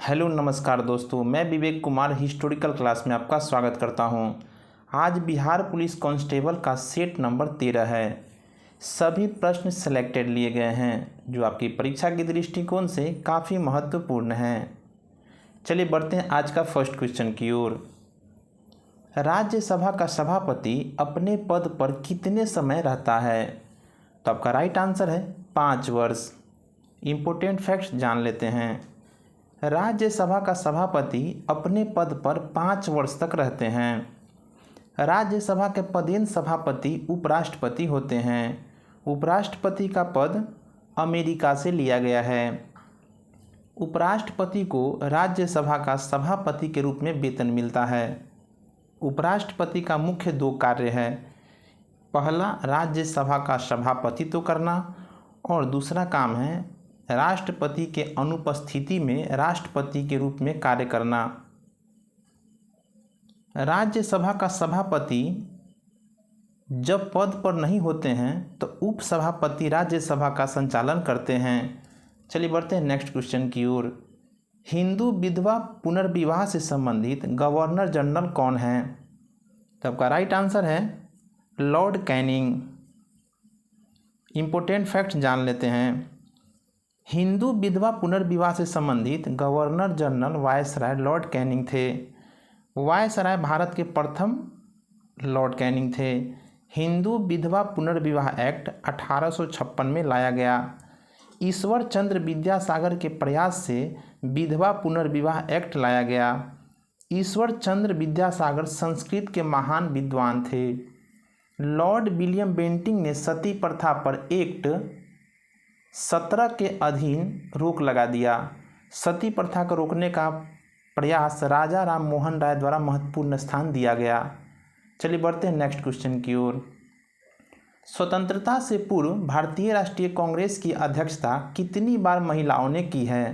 Hello नमस्कार दोस्तों, मैं विवेक कुमार हिस्टोरिकल क्लास में आपका स्वागत करता हूं। आज बिहार पुलिस कांस्टेबल का सेट नंबर 13 है। सभी प्रश्न सेलेक्टेड लिए गए हैं जो आपकी परीक्षा के दृष्टिकोण से काफ़ी महत्वपूर्ण हैं। चलिए बढ़ते हैं आज का फर्स्ट क्वेश्चन की ओर। राज्यसभा का सभापति अपने पद पर कितने समय रहता है? तो आपका राइट आंसर है 5 वर्ष। इम्पोर्टेंट फैक्ट्स जान लेते हैं। राज्यसभा का सभापति अपने पद पर 5 वर्ष तक रहते हैं। राज्यसभा के पदेन सभापति उपराष्ट्रपति होते हैं। उपराष्ट्रपति का पद अमेरिका से लिया गया है। उपराष्ट्रपति को राज्यसभा का सभापति के रूप में वेतन मिलता है। उपराष्ट्रपति का मुख्य 2 कार्य है। पहला, राज्यसभा का सभापतित्व करना और दूसरा काम है राष्ट्रपति के अनुपस्थिति में राष्ट्रपति के रूप में कार्य करना। राज्यसभा का सभापति जब पद पर नहीं होते हैं तो उपसभापति राज्यसभा का संचालन करते हैं। चलिए बढ़ते हैं नेक्स्ट क्वेश्चन की ओर। हिंदू विधवा पुनर्विवाह से संबंधित गवर्नर जनरल कौन है? तो आपका राइट आंसर है लॉर्ड कैनिंग। इम्पोर्टेंट फैक्ट जान लेते हैं। हिंदू विधवा पुनर्विवाह से संबंधित governor general viceroy Lord Canning थे। वायसराय भारत के प्रथम लॉर्ड कैनिंग थे। हिंदू विधवा पुनर्विवाह एक्ट 1856 में लाया गया। ईश्वर चंद्र विद्यासागर के प्रयास से विधवा पुनर्विवाह एक्ट लाया गया। ईश्वर चंद्र विद्यासागर संस्कृत के महान विद्वान थे। लॉर्ड विलियम बेंटिंक ने सती प्रथा पर एक्ट 17 के अधीन रोक लगा दिया। सती प्रथा को रोकने का प्रयास राजा राम मोहन राय द्वारा महत्वपूर्ण स्थान दिया गया। चलिए बढ़ते हैं नेक्स्ट क्वेश्चन की ओर। स्वतंत्रता से पूर्व भारतीय राष्ट्रीय कांग्रेस की अध्यक्षता कितनी बार महिलाओं ने की है?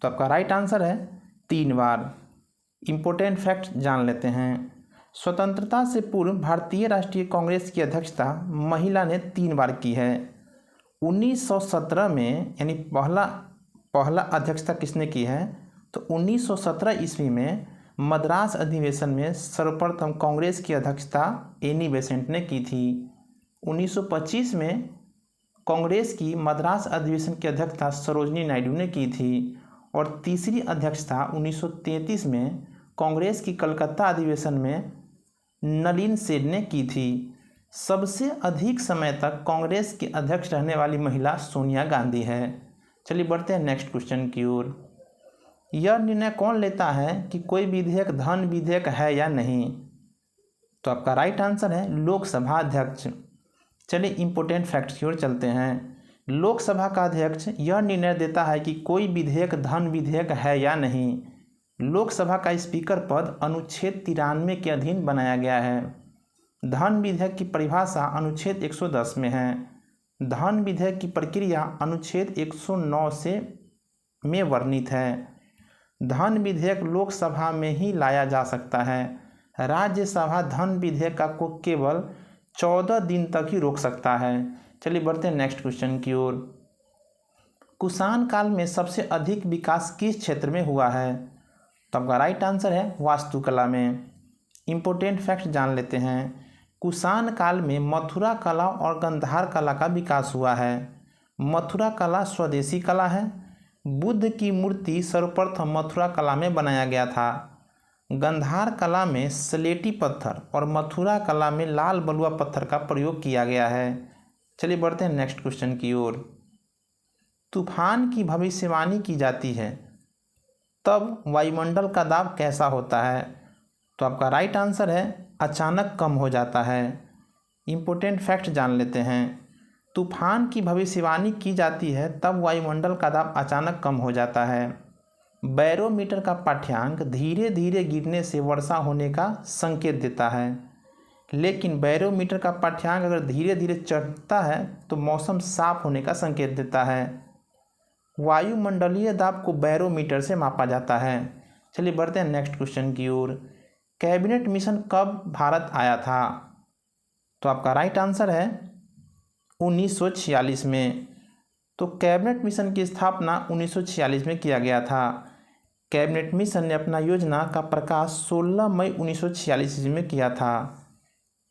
तो आपका राइट आंसर है 3 बार। इम्पोर्टेंट फैक्ट जान लेते हैं। स्वतंत्रता से पूर्व भारतीय राष्ट्रीय कांग्रेस की अध्यक्षता महिला ने 3 बार की है। 1917 में यानी पहला अध्यक्षता किसने की है? तो 1917 ईस्वी में मद्रास अधिवेशन में सर्वप्रथम कांग्रेस की अध्यक्षता एनी बेसेंट ने की थी। 1925 में कांग्रेस की मद्रास अधिवेशन की अध्यक्षता सरोजनी नायडू ने की थी और तीसरी अध्यक्षता 1933 में कांग्रेस की कलकत्ता अधिवेशन में नलिन सेन ने की थी। सबसे अधिक समय तक कांग्रेस की अध्यक्ष रहने वाली महिला सोनिया गांधी है। चलिए बढ़ते हैं नेक्स्ट क्वेश्चन की ओर। यह निर्णय कौन लेता है कि कोई विधेयक धन विधेयक है या नहीं? तो आपका राइट आंसर है लोकसभा अध्यक्ष। चलिए इंपॉर्टेंट फैक्ट्स की ओर चलते हैं। लोकसभा का अध्यक्ष यह निर्णय देता है कि कोई विधेयक धन विधेयक है या नहीं। लोकसभा का स्पीकर पद अनुच्छेद 93 के अधीन बनाया गया है। धन विधेयक की परिभाषा अनुच्छेद 110 में है। धन विधेयक की प्रक्रिया अनुच्छेद 109 में वर्णित है। धन विधेयक लोकसभा में ही लाया जा सकता है। राज्यसभा धन विधेयक को केवल 14 दिन तक ही रोक सकता है। चलिए बढ़ते हैं नेक्स्ट क्वेश्चन की ओर। कुषाण काल में सबसे अधिक विकास किस क्षेत्र में हुआ है? तो आपका राइट आंसर है वास्तुकला में। इम्पोर्टेंट फैक्ट जान लेते हैं। कुषाण काल में मथुरा कला और गंधार कला का विकास हुआ है। मथुरा कला स्वदेशी कला है। बुद्ध की मूर्ति सर्वप्रथम मथुरा कला में बनाया गया था। गंधार कला में स्लेटी पत्थर और मथुरा कला में लाल बलुआ पत्थर का प्रयोग किया गया है। चलिए बढ़ते हैं नेक्स्ट क्वेश्चन की ओर। तूफान की भविष्यवाणी की जाती है तब वायुमंडल का दाब कैसा होता है? तो आपका राइट आंसर है अचानक कम हो जाता है। इम्पोर्टेंट फैक्ट जान लेते हैं। तूफान की भविष्यवाणी की जाती है तब वायुमंडल का दाब अचानक कम हो जाता है। बैरोमीटर का पाठ्यांक धीरे धीरे गिरने से वर्षा होने का संकेत देता है, लेकिन बैरोमीटर का पाठ्यांक अगर धीरे धीरे चढ़ता है तो मौसम साफ होने का संकेत देता है। वायुमंडलीय दाब को बैरोमीटर से मापा जाता है। चलिए बढ़ते हैं नेक्स्ट क्वेश्चन की ओर। कैबिनेट मिशन कब भारत आया था? तो आपका राइट आंसर है 1946 में। तो कैबिनेट मिशन की स्थापना 1946 में किया गया था। कैबिनेट मिशन ने अपना योजना का प्रकाश 16 मई 1946 ईस्वी में किया था।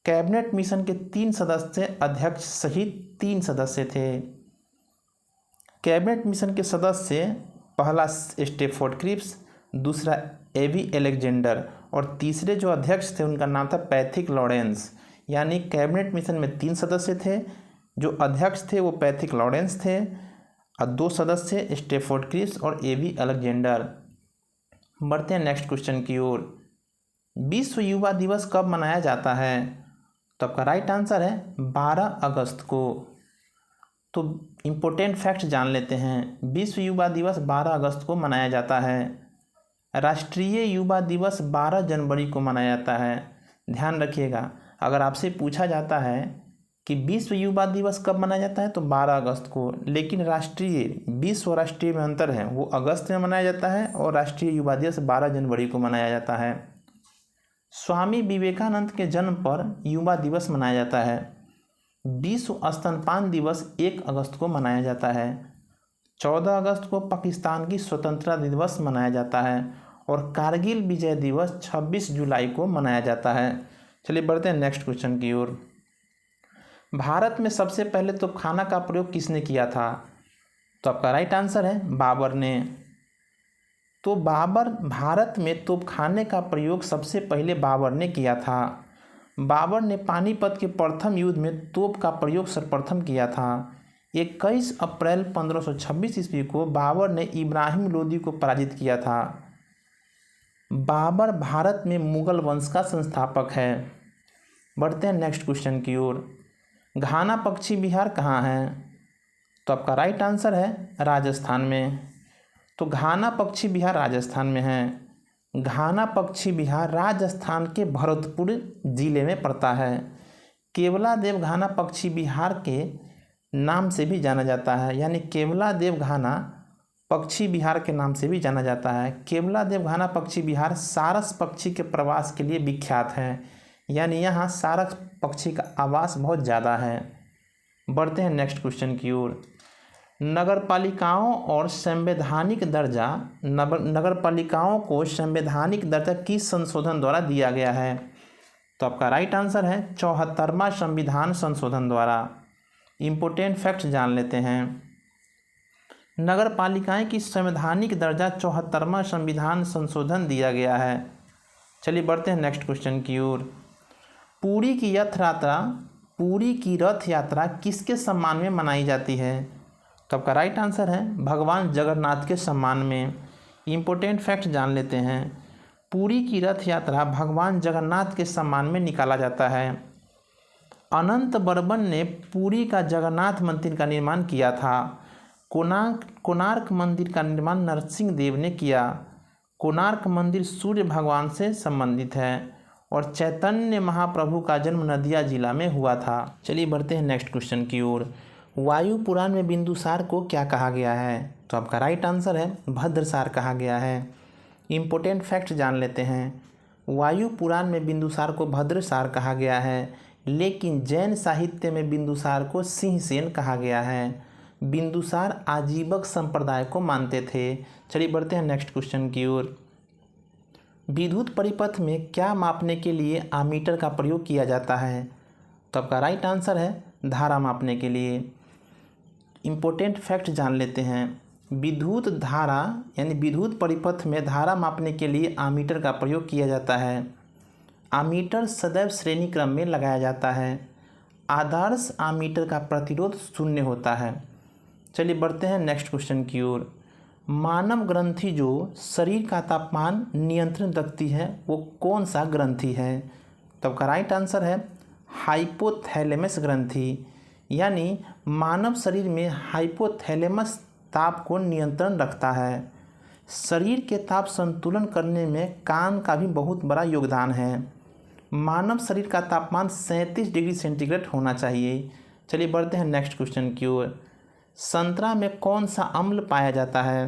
कैबिनेट मिशन के 3 सदस्य अध्यक्ष सहित 3 सदस्य थे। कैबिनेट मिशन के सदस्य पहला स्टेफोर्ड क्रिप्स, दूसरा एवी अलेक्जेंडर और तीसरे जो अध्यक्ष थे उनका नाम था पैथिक लॉरेंस। यानी कैबिनेट मिशन में 3 सदस्य थे, जो अध्यक्ष थे वो पैथिक लॉरेंस थे और 2 सदस्य स्टेफोर्ड क्रिप्स और एवी अलेक्जेंडर। बढ़ते हैं नेक्स्ट क्वेश्चन की ओर। विश्व युवा दिवस कब मनाया जाता है? तो आपका राइट आंसर है 12 अगस्त को। तो इम्पोर्टेंट फैक्ट जान लेते हैं। विश्व युवा दिवस 12 अगस्त को मनाया जाता है। राष्ट्रीय युवा दिवस 12 जनवरी को मनाया जाता है। ध्यान रखिएगा, अगर आपसे पूछा जाता है कि विश्व युवा दिवस कब मनाया जाता है तो 12 अगस्त को, लेकिन विश्व और राष्ट्रीय में अंतर है, वो अगस्त में मनाया जाता है और राष्ट्रीय युवा दिवस 12 जनवरी को मनाया जाता है। स्वामी विवेकानंद के जन्म पर युवा दिवस मनाया जाता है। विश्व स्तनपान दिवस 1 अगस्त को मनाया जाता है। 14 अगस्त को पाकिस्तान की स्वतंत्रता दिवस मनाया जाता है और कारगिल विजय दिवस 26 जुलाई को मनाया जाता है। चलिए बढ़ते हैं नेक्स्ट क्वेश्चन की ओर। भारत में सबसे पहले तोपखाना का प्रयोग किसने किया था? तो आपका राइट आंसर है बाबर ने। तो भारत में तोपखाने का प्रयोग सबसे पहले बाबर ने किया था। बाबर ने पानीपत के प्रथम युद्ध में तोप का प्रयोग सर्वप्रथम किया था। 21 अप्रैल 1526 ईस्वी को बाबर ने इब्राहिम लोदी को पराजित किया था। बाबर भारत में मुगल वंश का संस्थापक है। बढ़ते हैं नेक्स्ट क्वेश्चन की ओर। घाना पक्षी विहार कहाँ है? तो आपका राइट आंसर है राजस्थान में। तो घाना पक्षी विहार राजस्थान में है। घाना पक्षी विहार राजस्थान के भरतपुर जिले में पड़ता है। केवलादेव घाना पक्षी विहार के नाम से भी जाना जाता है, यानी केवलादेव घाना पक्षी विहार के नाम से भी जाना जाता है। केवलादेव घाना पक्षी विहार सारस पक्षी के प्रवास के लिए विख्यात है, यानी यहाँ सारस पक्षी का आवास बहुत ज़्यादा है। बढ़ते हैं नेक्स्ट क्वेश्चन की ओर। नगरपालिकाओं और संवैधानिक दर्जा नगरपालिकाओं को संवैधानिक दर्जा किस संशोधन द्वारा दिया गया है? तो आपका राइट आंसर है 74वां संविधान संशोधन द्वारा। इम्पोर्टेंट फैक्ट जान लेते हैं। नगरपालिकाएं की संवैधानिक दर्जा 74वां संविधान संशोधन दिया गया है। चलिए बढ़ते हैं नेक्स्ट क्वेश्चन की ओर। पुरी की रथ यात्रा किसके सम्मान में मनाई जाती है? तो आपका राइट आंसर है भगवान जगन्नाथ के सम्मान में। इम्पोर्टेंट फैक्ट जान लेते हैं। पुरी की रथ यात्रा भगवान जगन्नाथ के सम्मान में निकाला जाता है। अनंत बर्मन ने पुरी का जगन्नाथ मंदिर का निर्माण किया था। कोणार्क मंदिर का निर्माण नरसिंह देव ने किया। कोणार्क मंदिर सूर्य भगवान से संबंधित है और चैतन्य महाप्रभु का जन्म नदिया जिला में हुआ था। चलिए बढ़ते हैं नेक्स्ट क्वेश्चन की ओर। वायु पुराण में बिंदुसार को क्या कहा गया है? तो आपका राइट आंसर है भद्रसार कहा गया है। इम्पोर्टेंट फैक्ट जान लेते हैं। वायु पुराण में बिंदुसार को भद्रसार कहा गया है, लेकिन जैन साहित्य में बिंदुसार को सिंहसेन कहा गया है। बिंदुसार आजीवक संप्रदाय को मानते थे। चलिए बढ़ते हैं नेक्स्ट क्वेश्चन की ओर। विद्युत परिपथ में क्या मापने के लिए आमीटर का प्रयोग किया जाता है? तो आपका राइट आंसर है धारा मापने के लिए। इम्पोर्टेंट फैक्ट जान लेते हैं। विद्युत धारा यानी विद्युत परिपथ में धारा मापने के लिए आमीटर का प्रयोग किया जाता है। आमीटर सदैव श्रेणी क्रम में लगाया जाता है। आदर्श आमीटर का प्रतिरोध 0 होता है। चलिए बढ़ते हैं नेक्स्ट क्वेश्चन की ओर। मानव ग्रंथि जो शरीर का तापमान नियंत्रण रखती है वो कौन सा ग्रंथि है? तो आपका राइट आंसर है हाइपोथैलेमस ग्रंथि। यानी मानव शरीर में हाइपोथैलेमस ताप को नियंत्रण रखता है। शरीर के ताप संतुलन करने में कान का भी बहुत बड़ा योगदान है। मानव शरीर का तापमान 37 डिग्री सेंटीग्रेड होना चाहिए। चलिए बढ़ते हैं नेक्स्ट क्वेश्चन की ओर। संतरा में कौन सा अम्ल पाया जाता है?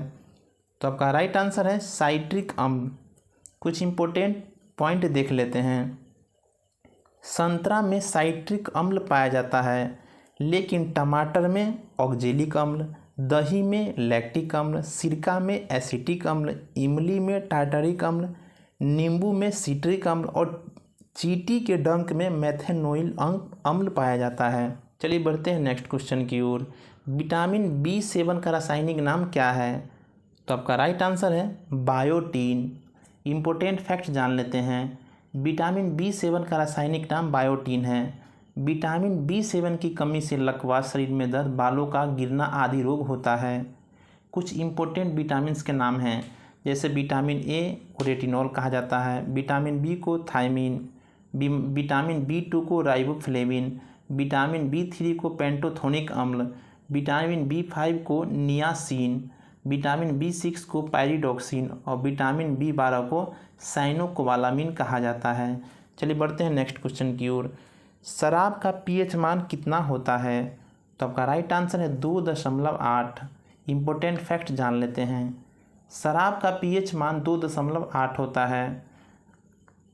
तो आपका राइट आंसर है साइट्रिक अम्ल। कुछ इम्पोर्टेंट पॉइंट देख लेते हैं। संतरा में साइट्रिक अम्ल पाया जाता है, लेकिन टमाटर में ऑक्जेलिक अम्ल, दही में लैक्टिक अम्ल, सिरका में एसिटिक अम्ल, इमली में टार्टरिक अम्ल, नींबू में सिट्रिक अम्ल और चींटी के डंक में मेथेनोइल अम्ल पाया जाता है। चलिए बढ़ते हैं नेक्स्ट क्वेश्चन की ओर। विटामिन B7 का रासायनिक नाम क्या है? तो आपका राइट आंसर है बायोटीन। इम्पोर्टेंट फैक्ट जान लेते हैं। विटामिन B7 का रासायनिक नाम बायोटीन है। विटामिन B7 की कमी से लकवा, शरीर में दर्द, बालों का गिरना आदि रोग होता है। कुछ इम्पोर्टेंट विटामिन के नाम हैं, जैसे विटामिन A को रेटिनॉल कहा जाता है, विटामिन B को थायमीन, विटामिन B2 को राइबोफ्लेविन, विटामिन B3 को पेंटोथेनिक अम्ल, विटामिन B5 को नियासिन, विटामिन B6 को पायरिडॉक्सिन और विटामिन B12 को साइनोकोबालामिन कहा जाता है। चलिए बढ़ते हैं नेक्स्ट क्वेश्चन की ओर। शराब का pH मान कितना होता है? तो आपका राइट आंसर है 2.8। इम्पोर्टेंट फैक्ट जान लेते हैं। शराब का pH मान 2.8 होता है।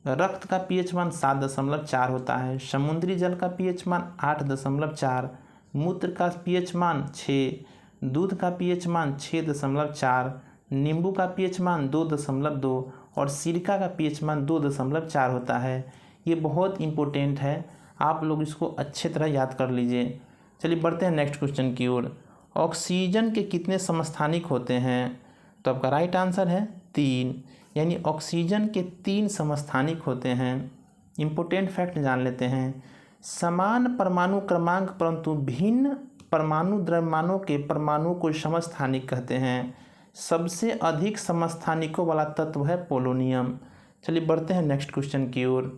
रक्त का pH मान 7.4 होता है। समुद्री जल का pH मान 8.4, मूत्र का pH मान 6, दूध का pH मान 6.4, नींबू का pH मान 2.2 और सिरका का pH मान 2.4 होता है। ये बहुत इम्पोर्टेंट है, आप लोग इसको अच्छे तरह याद कर लीजिए। चलिए बढ़ते हैं नेक्स्ट क्वेश्चन की ओर। ऑक्सीजन के कितने समस्थानिक होते हैं? तो आपका राइट आंसर है 3, यानी ऑक्सीजन के 3 समस्थानिक होते हैं। इम्पोर्टेंट फैक्ट जान लेते हैं। समान परमाणु क्रमांक परंतु भिन्न परमाणु द्रव्यमानों के परमाणु को समस्थानिक कहते हैं। सबसे अधिक समस्थानिकों वाला तत्व है पोलोनियम। चलिए बढ़ते हैं नेक्स्ट क्वेश्चन की ओर।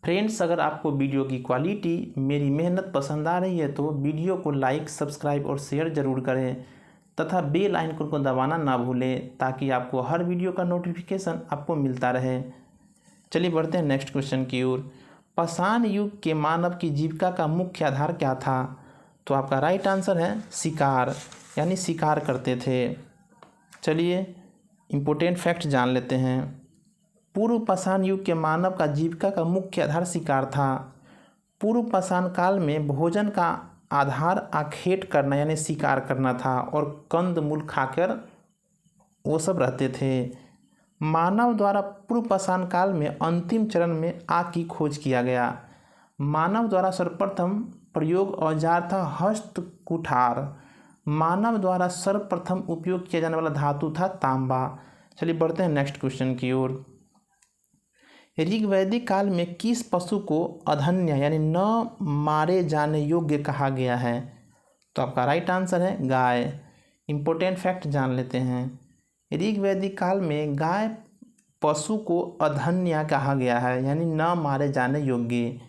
फ्रेंड्स, अगर आपको वीडियो की क्वालिटी, मेरी मेहनत पसंद आ रही है तो वीडियो को लाइक, सब्सक्राइब और शेयर ज़रूर करें तथा बेल आइकन को दबाना ना भूलें, ताकि आपको हर वीडियो का नोटिफिकेशन आपको मिलता रहे। चलिए बढ़ते हैं नेक्स्ट क्वेश्चन की ओर। पाषाण युग के मानव की जीविका का मुख्य आधार क्या था? तो आपका राइट आंसर है शिकार, यानी शिकार करते थे। चलिए इम्पोर्टेंट फैक्ट जान लेते हैं। पूर्व पाषाण युग के मानव का जीविका का मुख्य आधार शिकार था। पूर्व पाषाण काल में भोजन का आधार आखेट करना यानी शिकार करना था और कंद मूल खाकर वो सब रहते थे। मानव द्वारा पूर्व पाषाण काल में अंतिम चरण में आग की खोज किया गया। मानव द्वारा सर्वप्रथम प्रयोग औजार था हस्त कुठार। मानव द्वारा सर्वप्रथम उपयोग किया जाने वाला धातु था तांबा। चलिए बढ़ते हैं नेक्स्ट क्वेश्चन की ओर। ऋग्वैदिक काल में किस पशु को अधन्य यानी न मारे जाने योग्य कहा गया है? तो आपका राइट आंसर है गाय। इम्पोर्टेंट फैक्ट जान लेते हैं। ऋग्वैदिक काल में गाय पशु को अधन्य कहा गया है, यानी न मारे जाने योग्य।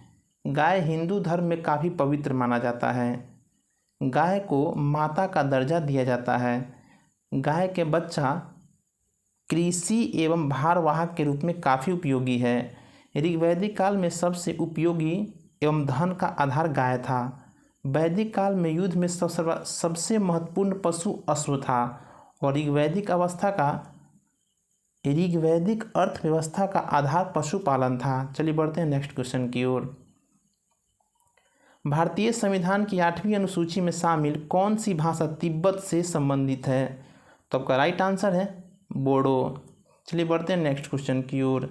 गाय हिंदू धर्म में काफ़ी पवित्र माना जाता है। गाय को माता का दर्जा दिया जाता है। गाय के बच्चा कृषि एवं भारवाहक के रूप में काफ़ी उपयोगी है। ऋग्वैदिक काल में सबसे उपयोगी एवं धन का आधार गाय था। वैदिक काल में युद्ध में सबसे महत्वपूर्ण पशु अश्व था और ऋग्वैदिक अर्थव्यवस्था का आधार पशुपालन था। चलिए बढ़ते हैं नेक्स्ट क्वेश्चन की ओर। भारतीय संविधान की 8वीं अनुसूची में शामिल कौन सी भाषा तिब्बत से संबंधित है? तो आपका राइट आंसर है बोडो। चलिए बढ़ते हैं नेक्स्ट क्वेश्चन की ओर।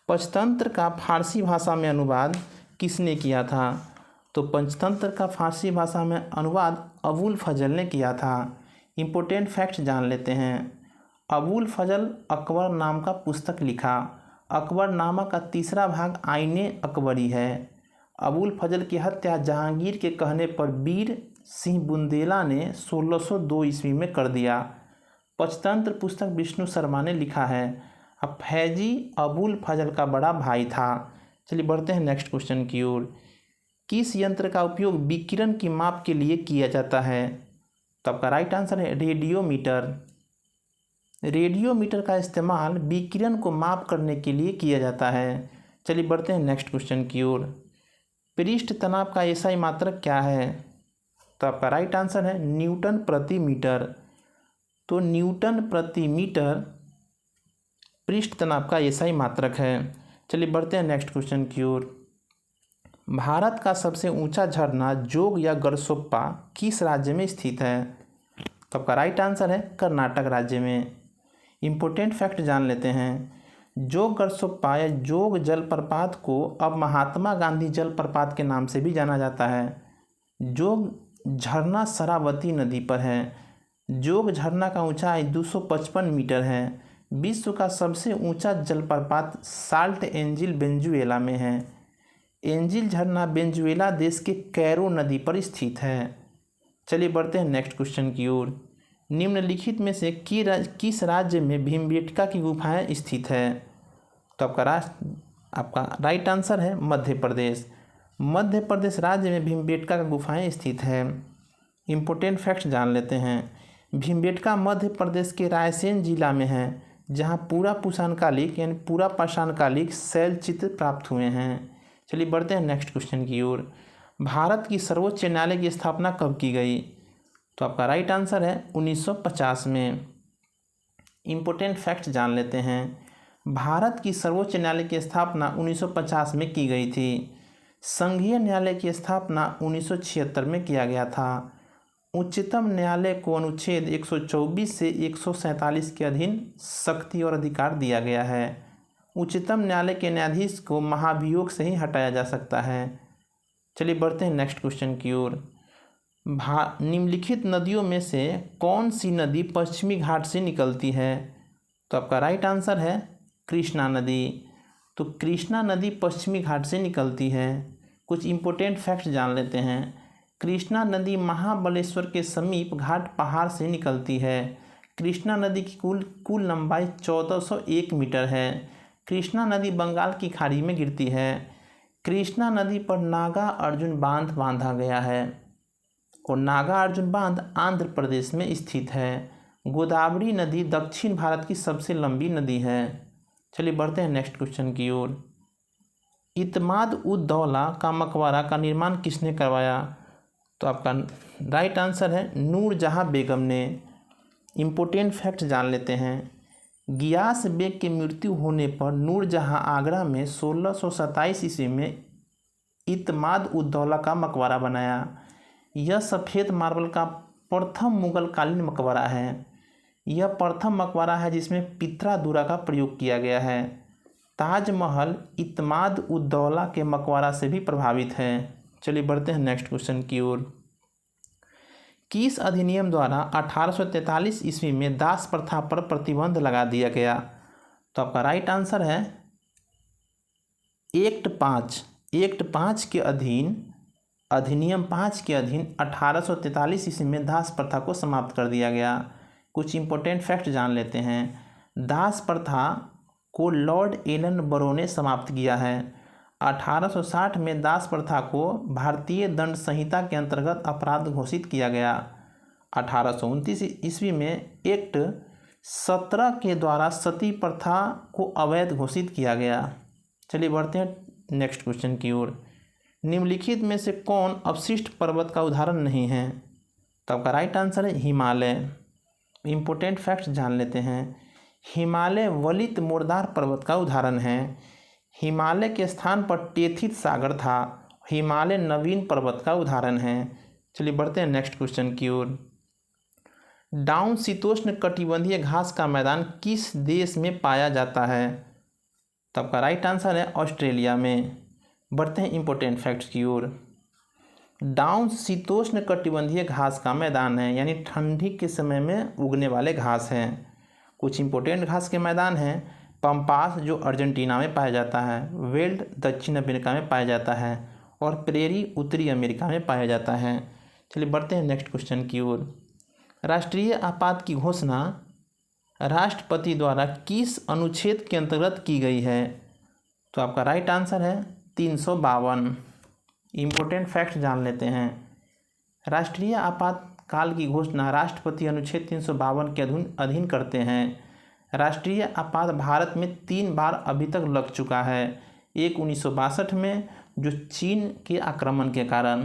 पंचतंत्र का फारसी भाषा में अनुवाद किसने किया था? तो पंचतंत्र का फारसी भाषा में अनुवाद अबुल फजल ने किया था। इम्पोर्टेंट फैक्ट जान लेते हैं। अबुल फजल अकबर नाम का पुस्तक लिखा। अकबरनामा का तीसरा भाग आईने अकबरी है। अबुल फजल की हत्या जहांगीर के कहने पर वीर सिंह बुंदेला ने 1602 ईस्वी में कर दिया। पंचतंत्र पुस्तक विष्णु शर्मा ने लिखा है। अब फैजी अबुल फजल का बड़ा भाई था। चलिए बढ़ते हैं नेक्स्ट क्वेश्चन की ओर। किस यंत्र का उपयोग विकिरण की माप के लिए किया जाता है? तो आपका राइट आंसर है रेडियोमीटर। रेडियोमीटर का इस्तेमाल विकिरण को माप करने के लिए किया जाता है। चलिए बढ़ते हैं नेक्स्ट क्वेश्चन की ओर। पृष्ठ तनाव का एसआई मात्रक क्या है? तो आपका राइट आंसर है न्यूटन प्रति मीटर। तो न्यूटन प्रति मीटर पृष्ठ तनाव का एसआई मात्रक है। चलिए बढ़ते हैं नेक्स्ट क्वेश्चन की ओर। भारत का सबसे ऊंचा झरना जोग या गरसोप्पा किस राज्य में स्थित है? तो आपका राइट आंसर है कर्नाटक राज्य में। इम्पोर्टेंट फैक्ट जान लेते हैं। जोग गरसोप्पा या जोग जलप्रपात को अब महात्मा गांधी जलप्रपात के नाम से भी जाना जाता है। जोग झरना शरावती नदी पर है। जोग झरना का ऊंचाई 255 मीटर है। विश्व का सबसे ऊंचा जलप्रपात साल्ट एंजिल वेनेजुएला में है। एंजिल झरना वेनेजुएला देश के कैरो नदी पर स्थित है। चलिए बढ़ते हैं नेक्स्ट क्वेश्चन की ओर। निम्नलिखित में से किस राज्य में भीमबेटका की गुफाएं स्थित है? तो आपका राइट आंसर है मध्य प्रदेश। मध्य प्रदेश राज्य में भीमबेटका की गुफाएं स्थित है। इम्पोर्टेंट फैक्ट्स जान लेते हैं। भीमबेटका मध्य प्रदेश के रायसेन जिला में है, जहां पूरा पाषाणकालिक यानी पूरा पाषाणकालिक शैल चित्र प्राप्त हुए हैं। चलिए बढ़ते हैं नेक्स्ट क्वेश्चन की ओर। भारत की सर्वोच्च न्यायालय की स्थापना कब की गई? तो आपका राइट आंसर है 1950 में। इम्पोर्टेंट फैक्ट जान लेते हैं। भारत की सर्वोच्च न्यायालय की स्थापना 1950 में की गई थी। संघीय न्यायालय की स्थापना 1976 में किया गया था। उच्चतम न्यायालय को अनुच्छेद 124 से 147 के अधीन शक्ति और अधिकार दिया गया है। उच्चतम न्यायालय के न्यायाधीश को महाभियोग से ही हटाया जा सकता है। चलिए बढ़ते हैं नेक्स्ट क्वेश्चन की ओर। निम्नलिखित नदियों में से कौन सी नदी पश्चिमी घाट से निकलती है? तो आपका राइट आंसर है कृष्णा नदी। तो कृष्णा नदी पश्चिमी घाट से निकलती है। कुछ इम्पोर्टेंट फैक्ट्स जान लेते हैं। कृष्णा नदी महाबलेश्वर के समीप घाट पहाड़ से निकलती है। कृष्णा नदी की कुल लंबाई 1401 मीटर है। कृष्णा नदी बंगाल की खाड़ी में गिरती है। कृष्णा नदी पर नागा अर्जुन बांध बांधा गया है और नागा अर्जुन बांध आंध्र प्रदेश में स्थित है। गोदावरी नदी दक्षिण भारत की सबसे लंबी नदी है। चलिए बढ़ते हैं नेक्स्ट क्वेश्चन की ओर। इत्माद उद दौला का मकबरा का निर्माण किसने करवाया? तो आपका राइट आंसर है नूरजहां बेगम ने। इम्पोर्टेंट फैक्ट जान लेते हैं। गियास बेग की मृत्यु होने पर नूरजहां आगरा में 1627 ईस्वी में इत्माद उद दौला का मकबरा बनाया। यह सफ़ेद मार्बल का प्रथम मुगलकालीन मकबरा है। यह प्रथम मकबरा है जिसमें पित्रा दूरा का प्रयोग किया गया है। ताजमहल इत्माद उद दौला के मकबरा से भी प्रभावित है। चलिए बढ़ते हैं नेक्स्ट क्वेश्चन की ओर। किस अधिनियम द्वारा 1843 ईस्वी में दास प्रथा पर प्रतिबंध लगा दिया गया? तो आपका राइट आंसर है एक्ट 5 के अधीन अधिनियम 5 के अधीन 1843 ईस्वी में दास प्रथा को समाप्त कर दिया गया। कुछ इम्पोर्टेंट फैक्ट जान लेते हैं। दास प्रथा को लॉर्ड एलन बरो ने समाप्त किया है। 1860 में दास प्रथा को भारतीय दंड संहिता के अंतर्गत अपराध घोषित किया गया। 1829 ईस्वी में एक्ट 17 के द्वारा सती प्रथा को अवैध घोषित किया गया। चलिए बढ़ते हैं नेक्स्ट क्वेश्चन की ओर। निम्नलिखित में से कौन अवशिष्ट पर्वत का उदाहरण नहीं है? तो आपका राइट आंसर है हिमालय। इम्पोर्टेंट फैक्ट्स जान लेते हैं। हिमालय वलित मोरदार पर्वत का उदाहरण है। हिमालय के स्थान पर टेथित सागर था। हिमालय नवीन पर्वत का उदाहरण है। चलिए बढ़ते हैं नेक्स्ट क्वेश्चन की ओर। डाउन शीतोष्ण कटिबंधीय घास का मैदान किस देश में पाया जाता है? तो आपका राइट आंसर है ऑस्ट्रेलिया में। बढ़ते हैं इम्पोर्टेंट फैक्ट्स की ओर। डाउन शीतोष्ण कटिबंधीय घास का मैदान है, यानी ठंडी के समय में उगने वाले घास हैं। कुछ इम्पोर्टेंट घास के मैदान हैं। पंपास जो अर्जेंटीना में पाया जाता है, वेल्ड दक्षिण अमेरिका में पाया जाता है और प्रेरी उत्तरी अमेरिका में पाया जाता है। चलिए बढ़ते हैं नेक्स्ट क्वेश्चन की ओर। राष्ट्रीय आपात की घोषणा राष्ट्रपति द्वारा किस अनुच्छेद के अंतर्गत की गई है? तो आपका राइट आंसर है 352। इम्पोर्टेंट फैक्ट जान लेते हैं। राष्ट्रीय आपातकाल की घोषणा राष्ट्रपति अनुच्छेद 352 के अधीन करते हैं। राष्ट्रीय आपात भारत में 3 बार अभी तक लग चुका है। एक 1962 में जो चीन के आक्रमण के कारण,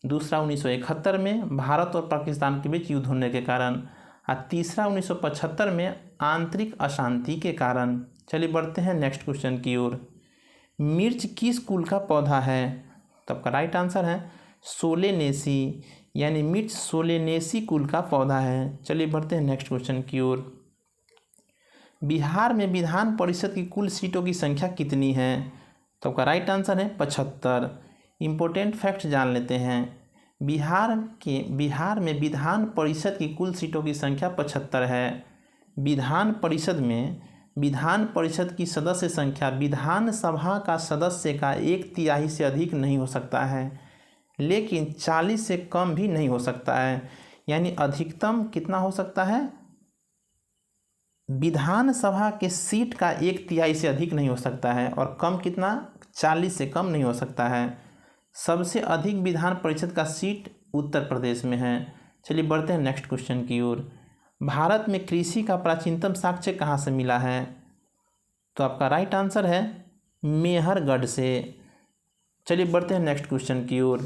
दूसरा 1971 में भारत और पाकिस्तान के बीच युद्ध होने के कारण, और तीसरा 1975 में आंतरिक अशांति के कारण। चलिए बढ़ते हैं नेक्स्ट क्वेश्चन की ओर। मिर्च किस कुल का पौधा है? तो आपका राइट आंसर है सोलेनेसी, यानी मिर्च सोलेनेसी कुल का पौधा है। चलिए बढ़ते हैं नेक्स्ट क्वेश्चन की ओर। बिहार में विधान परिषद की कुल सीटों की संख्या कितनी है? तो आपका राइट आंसर है 75। इम्पोर्टेंट फैक्ट जान लेते हैं। बिहार में विधान परिषद की कुल सीटों की संख्या 75 है। विधान परिषद की सदस्य संख्या विधानसभा का सदस्य का 1/3 से अधिक नहीं हो सकता है, लेकिन 40 से कम भी नहीं हो सकता है। यानी अधिकतम कितना हो सकता है? विधानसभा के सीट का 1/3 से अधिक नहीं हो सकता है, और कम कितना? 40 से कम नहीं हो सकता है। सबसे अधिक विधान परिषद का सीट उत्तर प्रदेश में है। चलिए बढ़ते हैं नेक्स्ट क्वेश्चन की ओर। भारत में कृषि का प्राचीनतम साक्ष्य कहाँ से मिला है? तो आपका राइट आंसर है मेहरगढ़ से। चलिए बढ़ते हैं नेक्स्ट क्वेश्चन की ओर।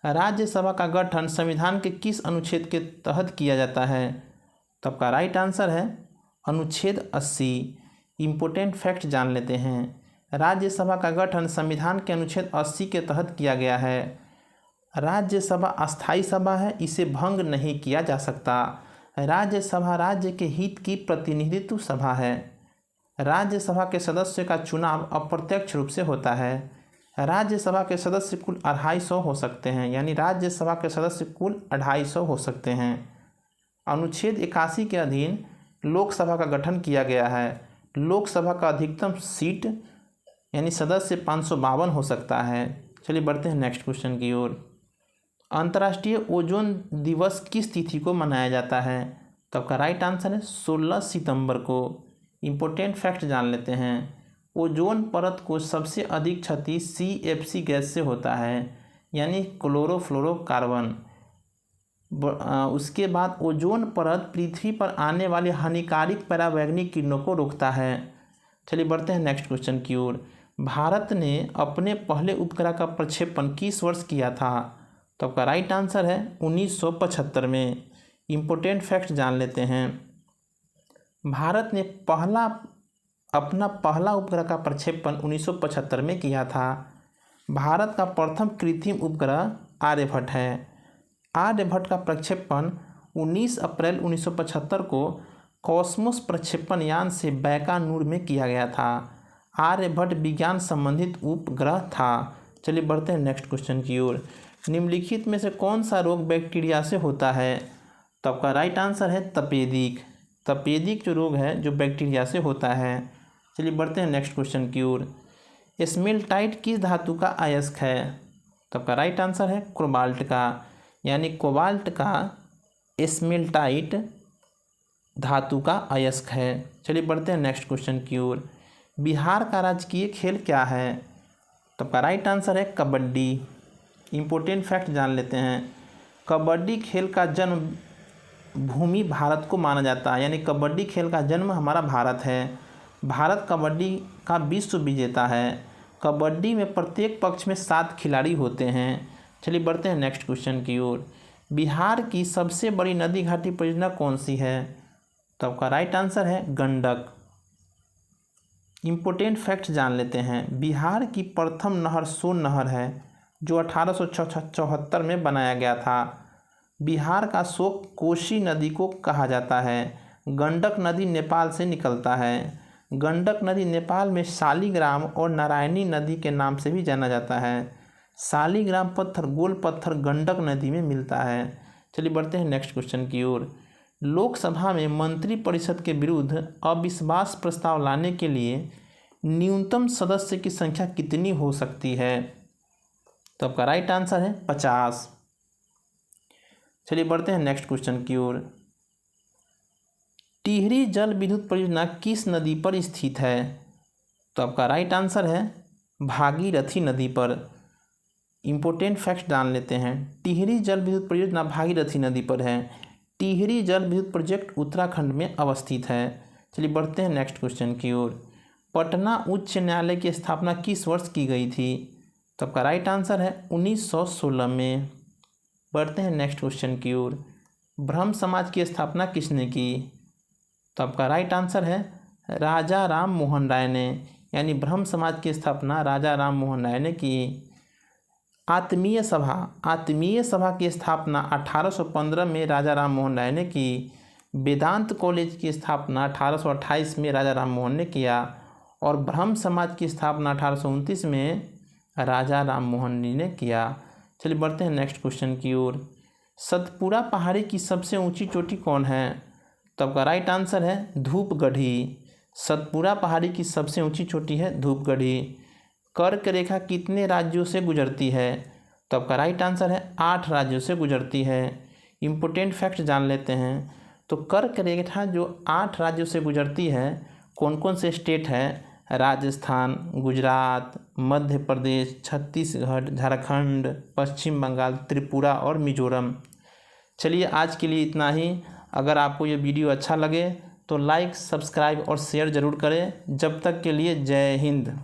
राज्यसभा का गठन संविधान के किस अनुच्छेद के तहत किया जाता है? तो आपका राइट आंसर है अनुच्छेद 80। इम्पोर्टेंट फैक्ट जान लेते हैं। राज्यसभा का गठन संविधान के अनुच्छेद 80 के तहत किया गया है। राज्यसभा अस्थायी सभा है, इसे भंग नहीं किया जा सकता। राज्यसभा राज्य के हित की प्रतिनिधित्व सभा है। राज्यसभा के सदस्य का चुनाव अप्रत्यक्ष रूप से होता है। राज्यसभा के सदस्य कुल 250 हो सकते हैं, यानी राज्यसभा के सदस्य कुल 250 हो सकते हैं। अनुच्छेद 81 के अधीन लोकसभा का गठन किया गया है। लोकसभा का अधिकतम सीट यानी सदस्य 552 हो सकता है। चलिए बढ़ते हैं नेक्स्ट क्वेश्चन की ओर। अंतर्राष्ट्रीय ओजोन दिवस किस तिथि को मनाया जाता है? तो आपका राइट आंसर है 16 सितंबर को। इम्पोर्टेंट फैक्ट जान लेते हैं। ओजोन परत को सबसे अधिक क्षति CFC गैस से होता है, यानी क्लोरोफ्लोरोकार्बन। उसके बाद ओजोन परत पृथ्वी पर आने वाले हानिकारक परावैंगनिक किरणों को रोकता है। चलिए बढ़ते हैं नेक्स्ट क्वेश्चन की ओर। भारत ने अपने पहले उपग्रह का प्रक्षेपण किस वर्ष किया था? तो आपका राइट आंसर है 1975 में। इम्पोर्टेंट फैक्ट जान लेते हैं। भारत ने अपना पहला उपग्रह का प्रक्षेपण 1975 में किया था। भारत का प्रथम कृत्रिम उपग्रह आर्यभट्ट है। आर्यभट्ट का प्रक्षेपण 19 अप्रैल 1975 को कॉस्मोस प्रक्षेपण यान से बैकानूर में किया गया था। आर्यभट्ट विज्ञान संबंधित उपग्रह था। चलिए बढ़ते हैं नेक्स्ट क्वेश्चन की ओर। निम्नलिखित में से कौन सा रोग बैक्टीरिया से होता है? तो आपका राइट आंसर है तपेदिक। तपेदिक जो रोग है जो बैक्टीरिया से होता है। चलिए बढ़ते हैं नेक्स्ट क्वेश्चन की ओर। स्मेल्टाइट किस धातु का अयस्क है? तो आपका राइट आंसर है कोबाल्ट का, यानी कोबाल्ट का स्मेल्टाइट धातु का अयस्क है। चलिए बढ़ते हैं नेक्स्ट क्वेश्चन की ओर। बिहार का राजकीय खेल क्या है? तो आपका राइट आंसर है कबड्डी। इम्पोर्टेंट फैक्ट जान लेते हैं। कबड्डी खेल का जन्म भूमि भारत को माना जाता है, यानी कबड्डी खेल का जन्म हमारा भारत है। भारत कबड्डी का विश्व विजेता है। कबड्डी में प्रत्येक पक्ष में 7 खिलाड़ी होते हैं। चलिए बढ़ते हैं नेक्स्ट क्वेश्चन की ओर। बिहार की सबसे बड़ी नदी घाटी परियोजना कौन सी है? तो आपका राइट आंसर है गंडक। इम्पोर्टेंट फैक्ट जान लेते हैं। बिहार की प्रथम नहर सोन नहर है, जो 1874 में बनाया गया था। बिहार का शोक कोसी नदी को कहा जाता है। गंडक नदी नेपाल से निकलता है। गंडक नदी नेपाल में शालिग्राम और नारायणी नदी के नाम से भी जाना जाता है। शालिग्राम पत्थर गोल पत्थर गंडक नदी में मिलता है। चलिए बढ़ते हैं नेक्स्ट क्वेश्चन की ओर। लोकसभा में मंत्रिपरिषद के विरुद्ध अविश्वास प्रस्ताव लाने के लिए न्यूनतम सदस्य की संख्या कितनी हो सकती है? तो आपका राइट आंसर है 50। चलिए बढ़ते हैं नेक्स्ट क्वेश्चन की ओर। टिहरी जल विद्युत परियोजना किस नदी पर स्थित है? तो आपका राइट आंसर है भागीरथी नदी पर। इम्पोर्टेंट फैक्ट जान लेते हैं। टिहरी जल विद्युत परियोजना भागीरथी नदी पर है। टिहरी जल विद्युत प्रोजेक्ट उत्तराखंड में अवस्थित है। चलिए बढ़ते हैं नेक्स्ट क्वेश्चन की ओर। पटना उच्च न्यायालय की स्थापना किस वर्ष की गई थी? तो आपका राइट आंसर है 1916 में। बढ़ते हैं नेक्स्ट क्वेश्चन की ओर। ब्रह्म समाज की स्थापना किसने की? तो आपका राइट आंसर है राजा राम मोहन राय ने, यानी ब्रह्म समाज की स्थापना राजा राम मोहन राय ने की। आत्मीय सभा की स्थापना 1815 में राजा राम मोहन राय ने की। वेदांत कॉलेज की स्थापना 1828 में राजा राम मोहन ने किया और ब्रह्म समाज की स्थापना 1829 में राजा राम मोहन जी ने किया। चलिए बढ़ते हैं नेक्स्ट क्वेश्चन की ओर। सतपुड़ा पहाड़ी की सबसे ऊंची चोटी कौन है? तो आपका राइट आंसर है धूपगढ़ी। सतपुड़ा पहाड़ी की सबसे ऊंची चोटी है धूपगढ़ी। कर्क रेखा कितने राज्यों से गुजरती है? तो आपका राइट आंसर है 8 राज्यों से गुजरती है। इम्पोर्टेंट फैक्ट जान लेते हैं। तो कर्क रेखा जो 8 राज्यों से गुजरती है, कौन कौन से स्टेट है? राजस्थान, गुजरात, मध्य प्रदेश, छत्तीसगढ़, झारखंड, पश्चिम बंगाल, त्रिपुरा और मिजोरम। चलिए आज के लिए इतना ही। अगर आपको ये वीडियो अच्छा लगे तो लाइक, सब्सक्राइब और शेयर ज़रूर करें। जब तक के लिए जय हिंद।